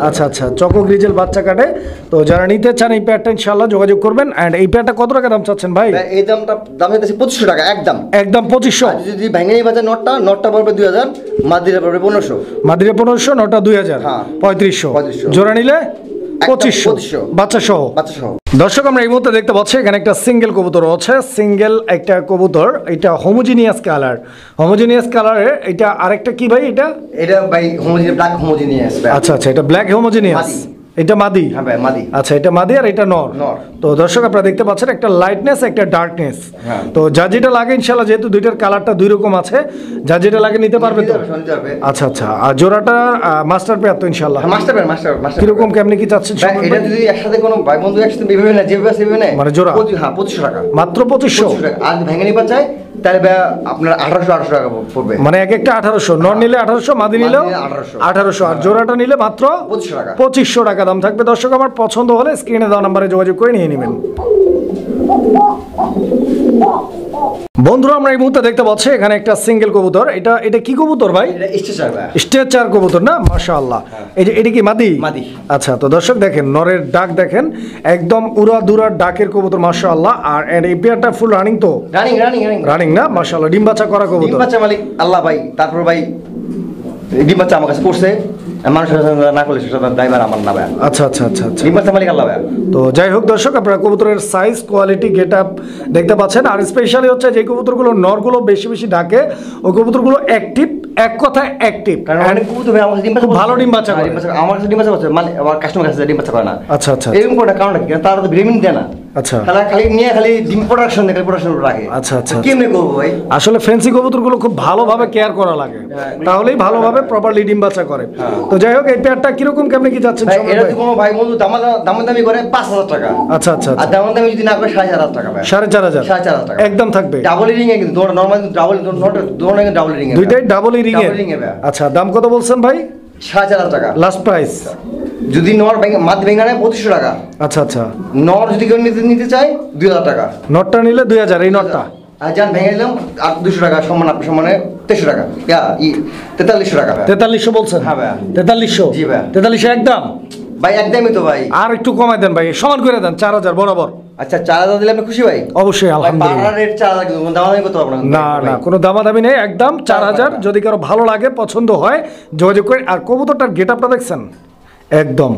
আচ্ছা আচ্ছা, চকো গ্রিজেল বাচ্চা কাটে। তো যারা নিতে চান এই পেয়ারটা ইনশাআল্লাহ যোগাযোগ করবেন। এন্ড এই পেয়ারটা কত টাকা দাম চাচ্ছেন ভাই? এই দাম হচ্ছে 2500 টাকা একদম, একদম 2500। যদি ভেঙে নিয়ে বাজার নটটা পড়বে 2000, মাদিরা পড়বে 1500, মাদিরা 1500, নটটা 2000, হ্যাঁ 3500। জোড়া নিলে 2500 বাচ্চা সহ। দর্শক আমরা এই মুহূর্তে দেখতে পাচ্ছি এখানে একটা সিঙ্গেল কবুতর আছে, সিঙ্গেল একটা কবুতর। এটা হোমোজিনিয়াস কালার, হোমোজিনিয়াস কালারের। এটা আরেকটা কি ভাই? এটা ভাই হোমোজিনিয়াস, ব্ল্যাক হোমোজিনিয়াস। আচ্ছা আচ্ছা, এটা ব্ল্যাক হোমোজিনিয়াস, এটা মাদি। হ্যাঁ ভাই মাদি। আচ্ছা, এটা মাদি আর এটা নর। তো দর্শক আপনারা দেখতে পাচ্ছেন একটা লাইটনেস, একটা ডার্কনেস। তো যা যেটা লাগে ইনশাআল্লাহ, যেহেতু দুইটার কালারটা দুই রকম আছে, যা যেটা লাগে নিতে পারবে তো। আচ্ছা আচ্ছা, আর জোড়াটা মাস্টার পেয়ার তো ইনশাআল্লাহ? Master pair, master. কিরকম কেমনি কি চাচ্ছেন? এটা যদি একসাথে কোনো ভাই বন্ধু একসাথে বিভাবে না, যেভাবে সেভাবে নেয়, মানে জোড়া? হ্যাঁ 2500 টাকা, মাত্র 2500। আর ভেঙে নিবা চাই তাহলে আপনার 1800 টাকা পড়বে। মানে এক একটা 1800, নর নিলে 1800, মাদি নিলেও 1800, আর জোড়াটা নিলে মাত্র 2500 টাকা দাম থাকবে। দর্শক আমার পছন্দ হলে স্ক্রিনে দেওয়া নাম্বারে যোগাযোগ করে নিয়ে নেবেন। বন্ধুরা আমরা এই মুহূর্তে দেখতে পাচ্ছি এখানে একটা সিঙ্গেল কবুতর। এটা কি কবুতর ভাই? স্টেচার কবুতর না? মাশাআল্লাহ। এই যে এটা কি মাদি? মাদি। আচ্ছা, তো দর্শক দেখেন নরের ডাক দেখেন, একদম উড়া দুরা ডাকের কবুতর মাশাআল্লাহ। আর এই পেয়ারটা ফুল রানিং তো? রানিং না? মাশাআল্লাহ, ডিম বাচ্চা করা কবুতর। ডিম বাচ্চা মালিক আল্লাহ ভাই। তারপর ভাই ডিম বাচ্চা আমার কাছে পড়ছে, মানুষের না করলে সেটা ড্রাইভার আমার না ভাই। আচ্ছা আচ্ছা আচ্ছা আচ্ছা, ডিম বাচ্চা মালিক আল্লাহ ভাই। তো যাই হোক দর্শক, আপনারা কবুতরের সাইজ, কোয়ালিটি, গেট আপ দেখতে পাচ্ছেন। আর স্পেশালি হচ্ছে যে কবুতরগুলো নরগুলো বেশি বেশি ডাকে, ওই কবুতরগুলো অ্যাক্টিভ, এক কথায় অ্যাক্টিভ। কারণ অনেক কবুতর ভাই আমার কাছে ডিম বাচ্চা, ভালো ডিম বাচ্চা করে। আমার কাছে ডিম বাচ্চা করছে, মানে আমার কাস্টমার কাছে ডিম বাচ্চা করে না। আচ্ছা আচ্ছা, এরকম করে কারণ কি? তারা তো ভিটামিন দেয় না। আচ্ছা, খালি নিয়ে খালি ডিম প্রোডাকশন দেখে প্রোডাকশন রাখে। আচ্ছা আচ্ছা, কেমনে করবো ভাই? আসলে ফ্যান্সি কবুতরগুলো খুব ভালোভাবে কেয়ার করা লাগে, তাহলেই ভালোভাবে প্রপারলি ডিম বাচ্চা করে। তো যাই হোক, এই পেয়ারটা কিরকম কেমনে কি যাচ্ছে? এটা যদি কোনো ভাই বন্ধু দামাদামি করে 5000 টাকা। আচ্ছা আচ্ছা, আর দামাদামি যদি না করে 4500 টাকা ভাই। 4500 টাকা একদম থাকবে। ডাবল রিং এ কিন্তু নরমাল ডাবল রিং এ, দুইটাই ডাবল রিং এ। আচ্ছা, দাম কত বলছেন ভাই? 4500 টাকা লাস্ট প্রাইস। যদি নর মাদি ভেঙে নেয় 2500 টাকা। আচ্ছা আচ্ছা, নর যদি কেউ নিতে চায় 2000 টাকা। নটটা নিলে 2000, এই নটটা। আর যান ভেঙে নিলাম আর 200 টাকা, সমান আপনার সমানে 2300 টাকা, 4300 টাকা। 4300 বলছেন? হ্যাঁ ভাই। 4300? জি ভাই। 4300 একদম ভাই? একদমই তো ভাই। আর একটু কমাই দেন ভাই, সমান করে দেন 4000 বরাবর। আচ্ছা, 4000 দিলে আপনি খুশি ভাই? অবশ্যই, আলহামদুলিল্লাহ। রেট 4000, কিন্তু দামাদামি করতে পারবো না না, কোনো দামাদামি নেই, একদম 4000। যদি কারো ভালো লাগে, পছন্দ হয়, যোগাযোগ করে। আর কবুতরটার গেট আপটা দেখছেন একদম